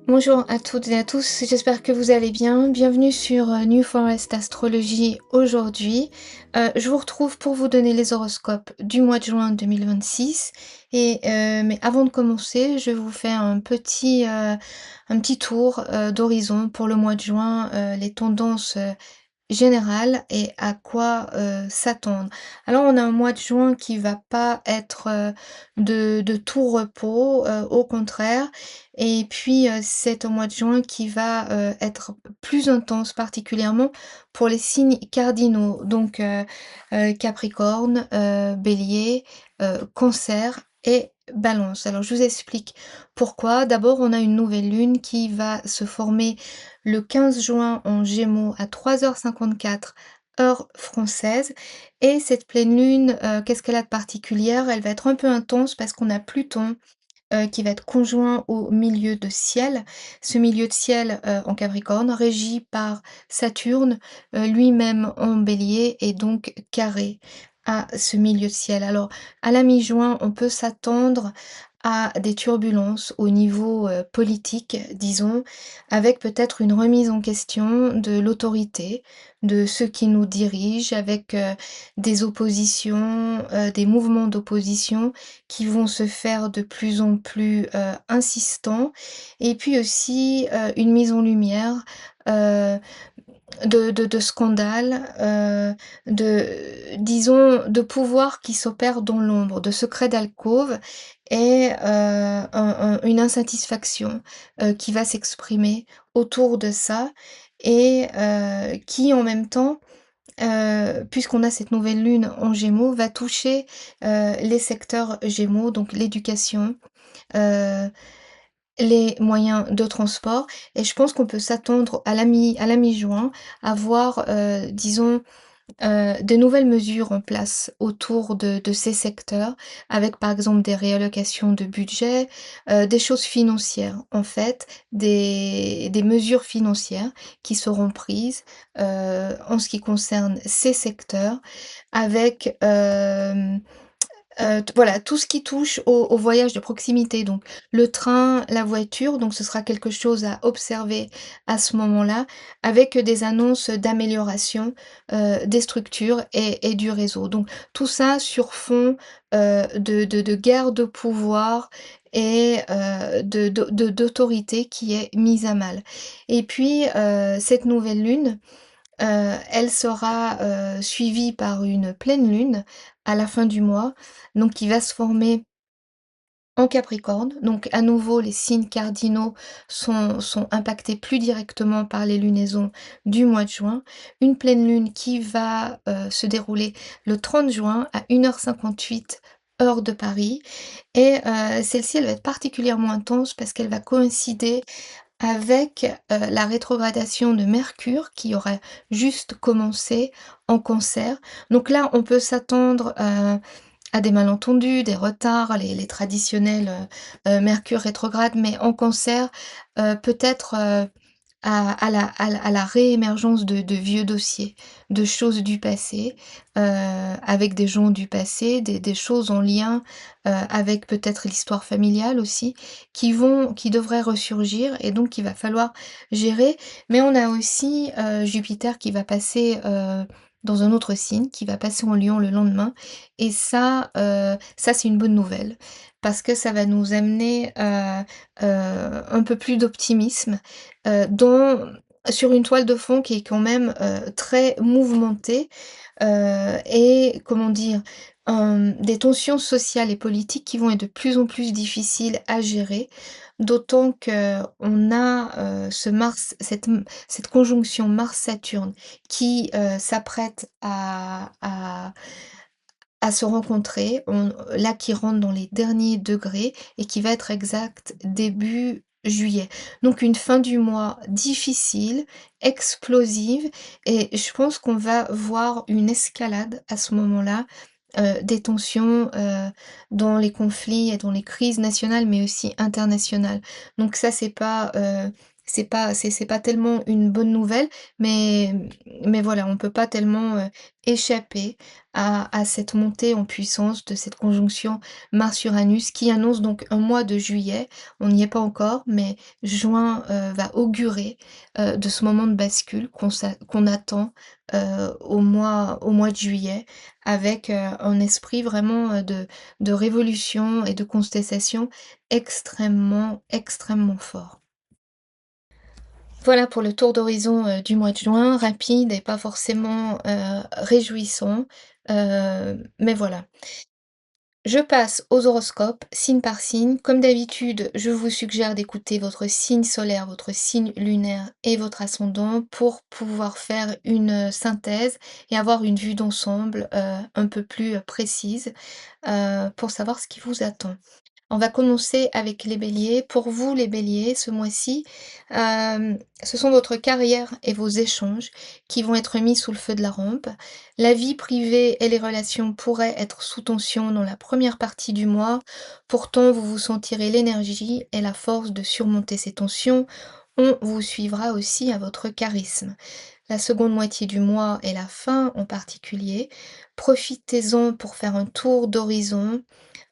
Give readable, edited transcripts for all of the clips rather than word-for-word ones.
Bonjour à toutes et à tous, j'espère que vous allez bien. Bienvenue sur New Forest Astrologie aujourd'hui. Je vous retrouve pour vous donner les horoscopes du mois de juin 2026. Mais avant de commencer, je vous fais un petit tour d'horizon pour le mois de juin, les tendances générale et à quoi, s'attendre. Alors on a un mois de juin qui va pas être, de tout repos, au contraire et puis, c'est un mois de juin qui va, être plus intense, particulièrement pour les signes cardinaux, donc Capricorne, Bélier, Cancer et Balance. Alors je vous explique pourquoi. D'abord, on a une nouvelle lune qui va se former le 15 juin en Gémeaux à 3h54 heure française. Et cette pleine lune, qu'est-ce qu'elle a de particulière? Elle va être un peu intense parce qu'on a Pluton qui va être conjoint au milieu de ciel. Ce milieu de ciel en Capricorne, régi par Saturne, lui-même en Bélier, et donc carré à ce milieu de ciel. Alors, à la mi-juin, on peut s'attendre à des turbulences au niveau politique, disons, avec peut-être une remise en question de l'autorité, de ceux qui nous dirigent, avec des oppositions, des mouvements d'opposition qui vont se faire de plus en plus insistants, et puis aussi une mise en lumière euh, de scandales, disons, de pouvoirs qui s'opèrent dans l'ombre, de secrets d'alcôve, et une insatisfaction qui va s'exprimer autour de ça, et qui en même temps, puisqu'on a cette nouvelle lune en Gémeaux, va toucher les secteurs Gémeaux, donc l'éducation, heu, les moyens de transport, et je pense qu'on peut s'attendre à la mi-juin à voir, disons, de nouvelles mesures en place autour de ces secteurs, avec par exemple des réallocations de budget, des choses financières en fait, des mesures financières qui seront prises, en ce qui concerne ces secteurs, avec, voilà, tout ce qui touche au voyage de proximité, donc le train, la voiture, donc ce sera quelque chose à observer à ce moment-là, avec des annonces d'amélioration, des structures et du réseau. Donc tout ça sur fond, de guerre de pouvoir et d'autorité qui est mise à mal. Et puis, cette nouvelle lune, elle sera, suivie par une pleine lune à la fin du mois, donc qui va se former en Capricorne. Donc à nouveau, les signes cardinaux sont impactés plus directement par les lunaisons du mois de juin. Une pleine lune qui va, se dérouler le 30 juin à 1h58 heure de Paris, et celle-ci, elle va être particulièrement intense parce qu'elle va coïncider avec, la rétrogradation de Mercure qui aurait juste commencé en Cancer. Donc là, on peut s'attendre, à des malentendus, des retards, les traditionnels, Mercure rétrograde, mais en Cancer, peut-être, à la réémergence de vieux dossiers, de choses du passé, avec des gens du passé, des choses en lien, avec peut-être l'histoire familiale aussi, qui devraient ressurgir, et donc il va falloir gérer. Mais on a aussi, Jupiter qui va passer, dans un autre signe, qui va passer en Lion le lendemain, et ça c'est une bonne nouvelle, parce que ça va nous amener, un peu plus d'optimisme, dans sur une toile de fond qui est quand même, très mouvementée, et comment dire? Des tensions sociales et politiques qui vont être de plus en plus difficiles à gérer, d'autant qu'on a, ce Mars, cette conjonction Mars-Saturne qui, s'apprête à se rencontrer, là qui rentre dans les derniers degrés et qui va être exact début juillet. Donc une fin du mois difficile, explosive, et je pense qu'on va voir une escalade à ce moment-là, des tensions, dans les conflits et dans les crises nationales, mais aussi internationales. Donc ça, c'est pas tellement une bonne nouvelle, mais voilà, on peut pas tellement, échapper à cette montée en puissance de cette conjonction Mars-Uranus qui annonce donc un mois de juillet. On n'y est pas encore, mais juin, va augurer, de ce moment de bascule qu'on attend, au mois de juillet avec, un esprit vraiment, de révolution et de contestation extrêmement, extrêmement fort. Voilà pour le tour d'horizon, du mois de juin, rapide et pas forcément, réjouissant, mais voilà. Je passe aux horoscopes, signe par signe. Comme d'habitude, je vous suggère d'écouter votre signe solaire, votre signe lunaire et votre ascendant pour pouvoir faire une, synthèse et avoir une vue d'ensemble, un peu plus, précise, pour savoir ce qui vous attend. On va commencer avec les béliers. Pour vous, les béliers, ce mois-ci, ce sont votre carrière et vos échanges qui vont être mis sous le feu de la rampe. La vie privée et les relations pourraient être sous tension dans la première partie du mois. Pourtant, vous vous sentirez l'énergie et la force de surmonter ces tensions. On vous suivra aussi à votre charisme. La seconde moitié du mois et la fin en particulier, profitez-en pour faire un tour d'horizon,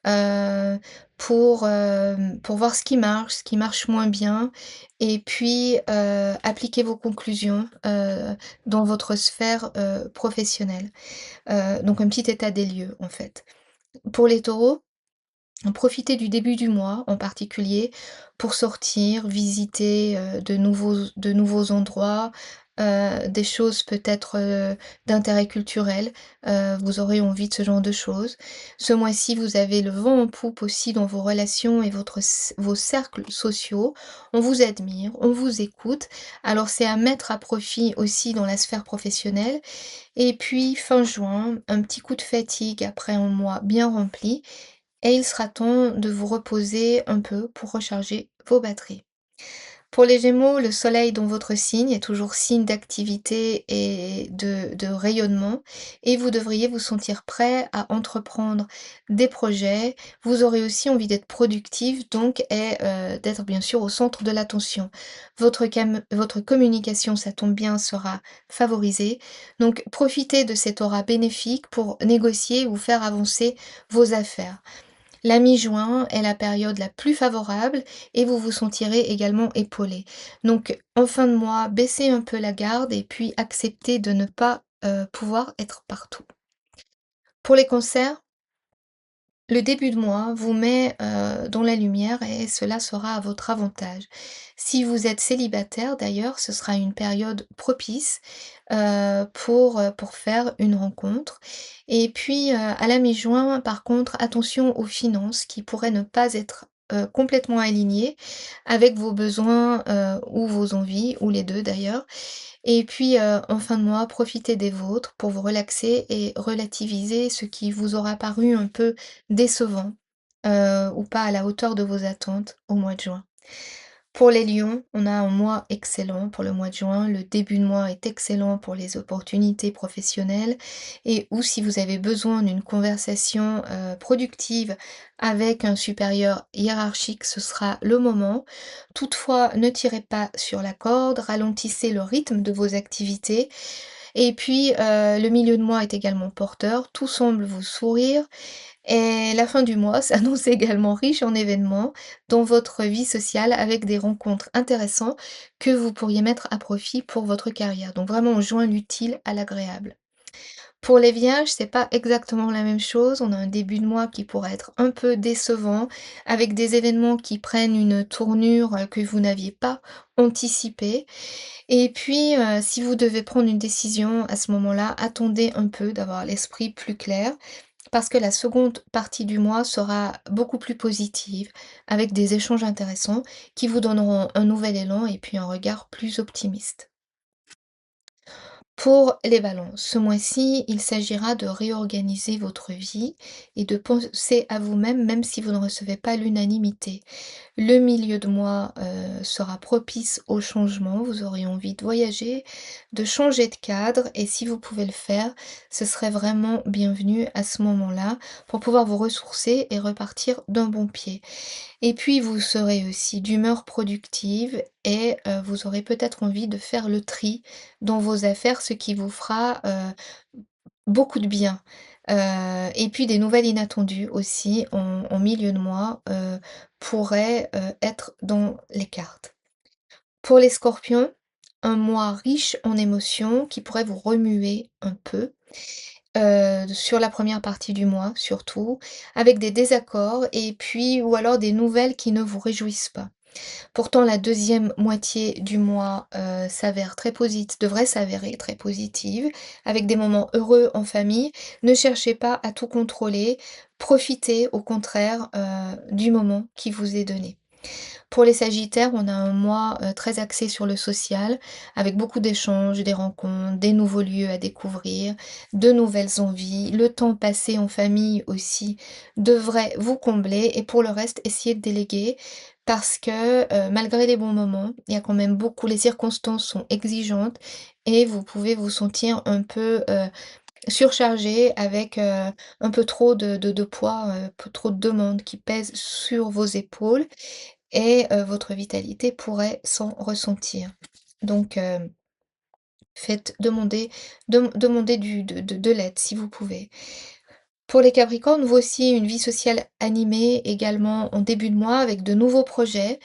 heu, pour voir ce qui marche moins bien et puis, appliquer vos conclusions, dans votre sphère, professionnelle. Donc un petit état des lieux, en fait. Pour les taureaux, profitez du début du mois, en particulier, pour sortir, visiter, de nouveaux endroits, des choses peut-être, d'intérêt culturel. Vous aurez envie de ce genre de choses. Ce mois-ci, vous avez le vent en poupe aussi dans vos relations et vos cercles sociaux. On vous admire, on vous écoute. Alors c'est à mettre à profit aussi dans la sphère professionnelle. Et puis fin juin, un petit coup de fatigue après un mois bien rempli et il sera temps de vous reposer un peu pour recharger vos batteries. Pour les Gémeaux, le soleil dans votre signe est toujours signe d'activité et de rayonnement et vous devriez vous sentir prêt à entreprendre des projets. Vous aurez aussi envie d'être productif donc et d'être bien sûr au centre de l'attention. Votre communication, ça tombe bien, sera favorisée. Donc profitez de cette aura bénéfique pour négocier ou faire avancer vos affaires. La mi-juin est la période la plus favorable et vous vous sentirez également épaulé. Donc en fin de mois, baissez un peu la garde et puis acceptez de ne pas, pouvoir être partout. Pour les cancers, le début de mois vous met, dans la lumière et cela sera à votre avantage. Si vous êtes célibataire d'ailleurs, ce sera une période propice, pour faire une rencontre et puis, à la mi-juin, par contre, attention aux finances qui pourraient ne pas être, complètement alignées avec vos besoins, ou vos envies ou les 2 d'ailleurs et puis, en fin de mois, profitez des vôtres pour vous relaxer et relativiser ce qui vous aura paru un peu décevant, ou pas à la hauteur de vos attentes au mois de juin. Pour les lions, on a un mois excellent pour le mois de juin. Le début de mois est excellent pour les opportunités professionnelles et ou si vous avez besoin d'une conversation productive avec un supérieur hiérarchique, ce sera le moment. Toutefois, ne tirez pas sur la corde, ralentissez le rythme de vos activités et puis le milieu de mois est également porteur, tout semble vous sourire et la fin du mois s'annonce également riche en événements dans votre vie sociale avec des rencontres intéressantes que vous pourriez mettre à profit pour votre carrière. Donc vraiment on joint l'utile à l'agréable. Pour les vierges, c'est pas exactement la même chose. On a un début de mois qui pourrait être un peu décevant, avec des événements qui prennent une tournure que vous n'aviez pas anticipée. Et puis, si vous devez prendre une décision à ce moment-là, attendez un peu d'avoir l'esprit plus clair parce que la seconde partie du mois sera beaucoup plus positive, avec des échanges intéressants qui vous donneront un nouvel élan et puis un regard plus optimiste. Pour les balances, ce mois-ci, il s'agira de réorganiser votre vie et de penser à vous-même, même si vous ne recevez pas l'unanimité. Le milieu de mois, sera propice au changement. Vous aurez envie de voyager, de changer de cadre et si vous pouvez le faire, ce serait vraiment bienvenu à ce moment-là pour pouvoir vous ressourcer et repartir d'un bon pied. Et puis vous serez aussi d'humeur productive et vous aurez peut-être envie de faire le tri dans vos affaires, ce qui vous fera, beaucoup de bien. Et puis des nouvelles inattendues aussi en milieu de mois, pourraient, être dans les cartes. Pour les scorpions, un mois riche en émotions qui pourrait vous remuer un peu, sur la première partie du mois surtout, avec des désaccords et puis ou alors des nouvelles qui ne vous réjouissent pas. Pourtant la deuxième moitié du mois, devrait s'avérer très positive, avec des moments heureux en famille. Ne cherchez pas à tout contrôler, profitez au contraire, du moment qui vous est donné. Pour les sagittaires, on a un mois, très axé sur le social, avec beaucoup d'échanges, des rencontres, des nouveaux lieux à découvrir, de nouvelles envies. Le temps passé en famille aussi devrait vous combler et pour le reste, essayez de déléguer parce que, malgré les bons moments, il y a quand même beaucoup les circonstances sont exigeantes et vous pouvez vous sentir un peu, surchargé avec, un peu trop de poids, peu trop de demandes qui pèsent sur vos épaules et votre vitalité pourrait s'en ressentir. Donc faites demander du de l'aide si vous pouvez. Pour les capricornes, voici une vie sociale animée également en début de mois avec de nouveaux projets,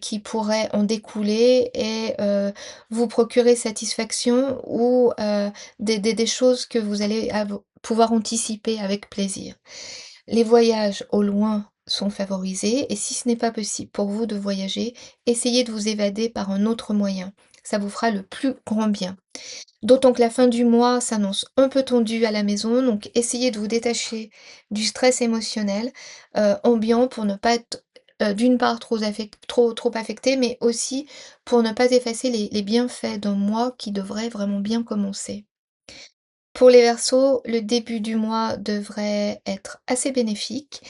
qui pourraient en découler et vous procurer satisfaction ou des choses que vous allez pouvoir anticiper avec plaisir. Les voyages au loin sont favorisés et si ce n'est pas possible pour vous de voyager, essayez de vous évader par un autre moyen. Ça vous fera le plus grand bien. D'autant que la fin du mois s'annonce un peu tendue à la maison, donc essayez de vous détacher du stress émotionnel, ambiant pour ne pas être, d'une part trop affecté, mais aussi pour ne pas effacer les bienfaits d'un mois qui devrait vraiment bien commencer. Pour les Verseaux, le début du mois devrait être assez bénéfique,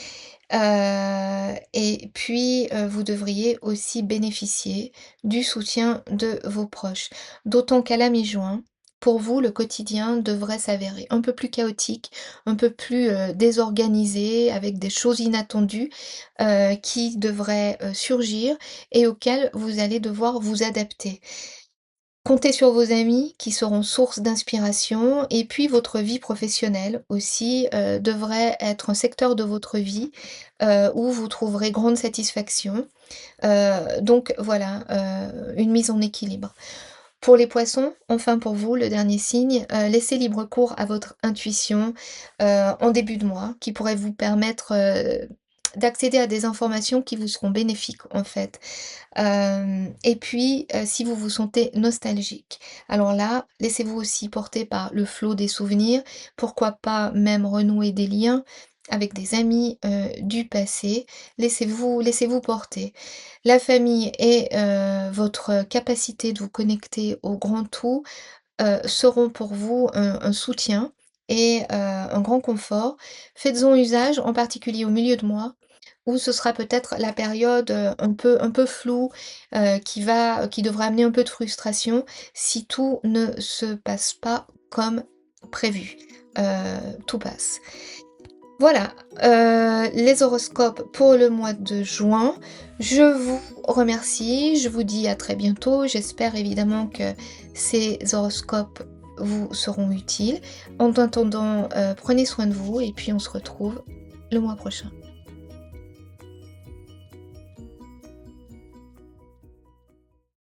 et puis, vous devriez aussi bénéficier du soutien de vos proches. D'autant qu'à la mi-juin, pour vous, le quotidien devrait s'avérer un peu plus chaotique, un peu plus, désorganisé, avec des choses inattendues, qui devraient, surgir et auxquelles vous allez devoir vous adapter. Comptez sur vos amis qui seront source d'inspiration et puis votre vie professionnelle aussi, devrait être un secteur de votre vie, où vous trouverez grande satisfaction. Donc voilà, une mise en équilibre. Pour les poissons, enfin pour vous, le dernier signe, laissez libre cours à votre intuition, en début de mois, qui pourrait vous permettre, d'accéder à des informations qui vous seront bénéfiques en fait. Et puis, si vous vous sentez nostalgique, alors là, laissez-vous aussi porter par le flot des souvenirs. Pourquoi pas même renouer des liens avec des amis, du passé. Laissez-vous porter. La famille et votre capacité de vous connecter au grand tout, seront pour vous un soutien et un grand confort. Faites-en usage, en particulier au milieu de mois, où ce sera peut-être la période, un peu floue, qui devrait amener un peu de frustration si tout ne se passe pas comme prévu. Tout passe. Voilà, les horoscopes pour le mois de juin. Je vous remercie, je vous dis à très bientôt. J'espère évidemment que ces horoscopes vous seront utiles. En attendant, prenez soin de vous et puis on se retrouve le mois prochain.